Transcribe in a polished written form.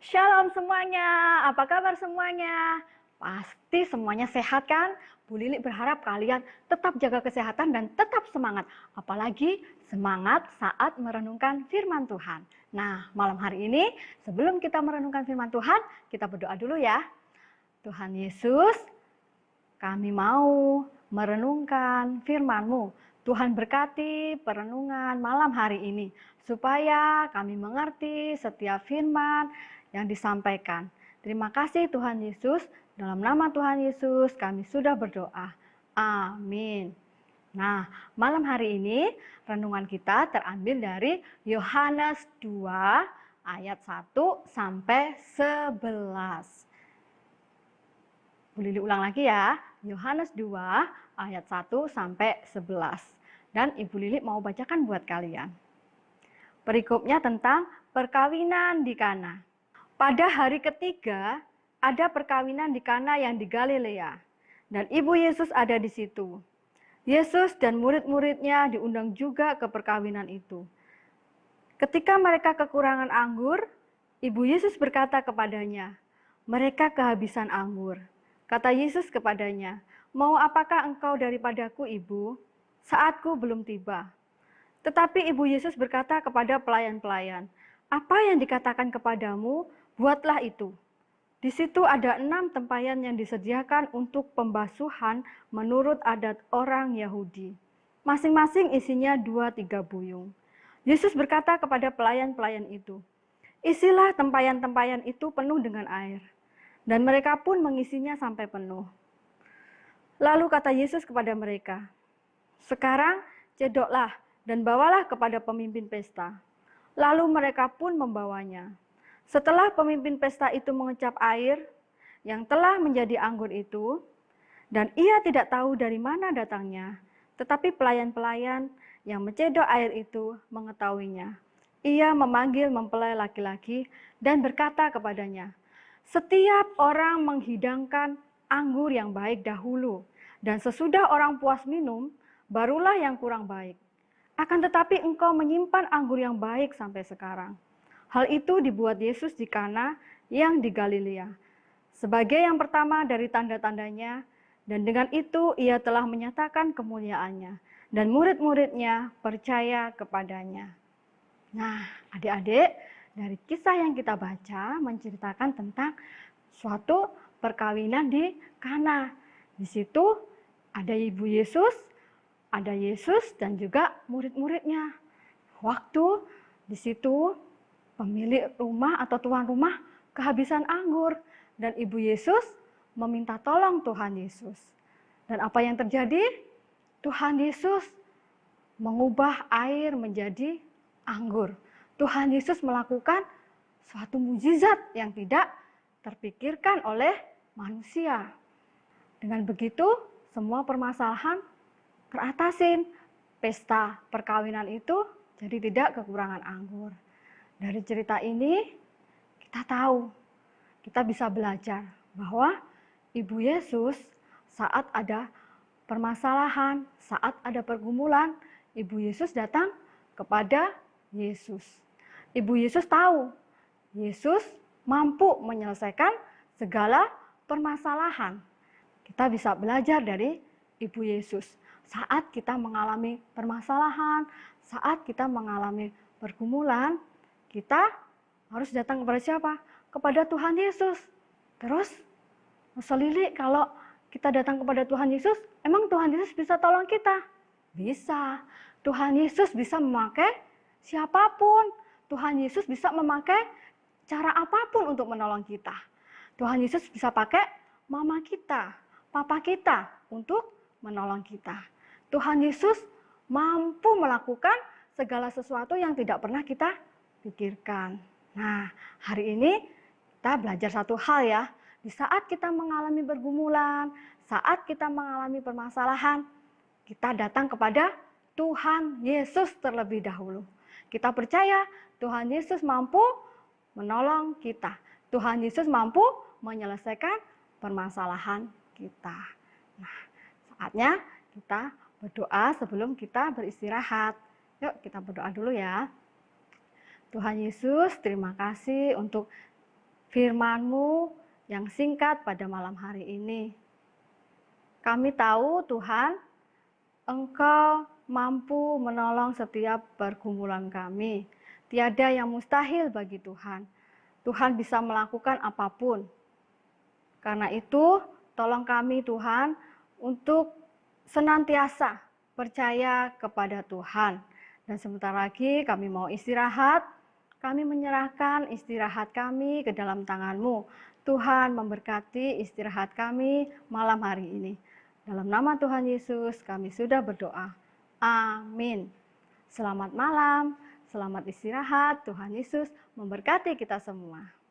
Shalom semuanya, apa kabar semuanya? Pasti semuanya sehat kan? Bu Lili berharap kalian tetap jaga kesehatan dan tetap semangat. Apalagi semangat saat merenungkan firman Tuhan. Nah, malam hari ini sebelum kita merenungkan firman Tuhan, kita berdoa dulu ya. Tuhan Yesus, kami mau merenungkan firman-Mu. Tuhan berkati perenungan malam hari ini, supaya kami mengerti setiap firman yang disampaikan. Terima kasih Tuhan Yesus, dalam nama Tuhan Yesus kami sudah berdoa. Amin. Nah, malam hari ini renungan kita terambil dari Yohanes 2 ayat 1 sampai 11. Bu Lili ulang lagi ya, Yohanes 2 ayat 1 sampai 11. Dan Ibu Lili mau bacakan buat kalian. Perikopnya tentang perkawinan di Kana. Pada hari ketiga, ada perkawinan di Kana yang di Galilea. Dan Ibu Yesus ada di situ. Yesus dan murid-muridnya diundang juga ke perkawinan itu. Ketika mereka kekurangan anggur, Ibu Yesus berkata kepadanya, "Mereka kehabisan anggur." Kata Yesus kepadanya, "Mau apakah engkau daripadaku, Ibu? Saatku belum tiba." Tetapi Ibu Yesus berkata kepada pelayan-pelayan, "Apa yang dikatakan kepadamu, buatlah itu." Di situ ada 6 tempayan yang disediakan untuk pembasuhan menurut adat orang Yahudi. Masing-masing isinya 2-3 buyung. Yesus berkata kepada pelayan-pelayan itu, "Isilah tempayan-tempayan itu penuh dengan air." Dan mereka pun mengisinya sampai penuh. Lalu kata Yesus kepada mereka, "Sekarang cedoklah dan bawalah kepada pemimpin pesta." Lalu mereka pun membawanya. Setelah pemimpin pesta itu mengecap air yang telah menjadi anggur itu, dan ia tidak tahu dari mana datangnya, tetapi pelayan-pelayan yang mencedok air itu mengetahuinya. Ia memanggil mempelai laki-laki dan berkata kepadanya, "Setiap orang menghidangkan anggur yang baik dahulu, dan sesudah orang puas minum, barulah yang kurang baik. Akan tetapi engkau menyimpan anggur yang baik sampai sekarang." Hal itu dibuat Yesus di Kana yang di Galilea, sebagai yang pertama dari tanda-tandanya, dan dengan itu ia telah menyatakan kemuliaannya, dan murid-muridnya percaya kepadanya. Nah, adik-adik, dari kisah yang kita baca menceritakan tentang suatu perkawinan di Kana. Di situ ada Ibu Yesus, ada Yesus dan juga murid-muridnya. Waktu di situ pemilik rumah atau tuan rumah kehabisan anggur dan Ibu Yesus meminta tolong Tuhan Yesus. Dan apa yang terjadi? Tuhan Yesus mengubah air menjadi anggur. Tuhan Yesus melakukan suatu mukjizat yang tidak terpikirkan oleh manusia. Dengan begitu, semua permasalahan teratasin. Pesta perkawinan itu jadi tidak kekurangan anggur. Dari cerita ini, kita tahu, kita bisa belajar bahwa Ibu Yesus saat ada permasalahan, saat ada pergumulan, Ibu Yesus datang kepada Yesus. Ibu Yesus tahu, Yesus mampu menyelesaikan segala permasalahan. Kita bisa belajar dari Ibu Yesus. Saat kita mengalami permasalahan, saat kita mengalami pergumulan, kita harus datang kepada siapa? Kepada Tuhan Yesus. Terus, Lili, kalau kita datang kepada Tuhan Yesus, emang Tuhan Yesus bisa tolong kita? Bisa. Tuhan Yesus bisa memakai siapapun. Tuhan Yesus bisa memakai cara apapun untuk menolong kita. Tuhan Yesus bisa pakai mama kita, papa kita untuk menolong kita. Tuhan Yesus mampu melakukan segala sesuatu yang tidak pernah kita pikirkan. Nah, hari ini kita belajar satu hal ya. Di saat kita mengalami pergumulan, saat kita mengalami permasalahan, kita datang kepada Tuhan Yesus terlebih dahulu. Kita percaya Tuhan Yesus mampu menolong kita. Tuhan Yesus mampu menyelesaikan permasalahan kita. Nah, saatnya kita berdoa sebelum kita beristirahat. Yuk kita berdoa dulu ya. Tuhan Yesus, terima kasih untuk firman-Mu yang singkat pada malam hari ini. Kami tahu Tuhan, Engkau mampu menolong setiap pergumulan kami. Tiada yang mustahil bagi Tuhan. Tuhan bisa melakukan apapun. Karena itu, tolong kami Tuhan untuk senantiasa percaya kepada Tuhan. Dan sebentar lagi kami mau istirahat. Kami menyerahkan istirahat kami ke dalam tangan-Mu. Tuhan memberkati istirahat kami malam hari ini. Dalam nama Tuhan Yesus kami sudah berdoa. Amin. Selamat malam, selamat istirahat. Tuhan Yesus memberkati kita semua.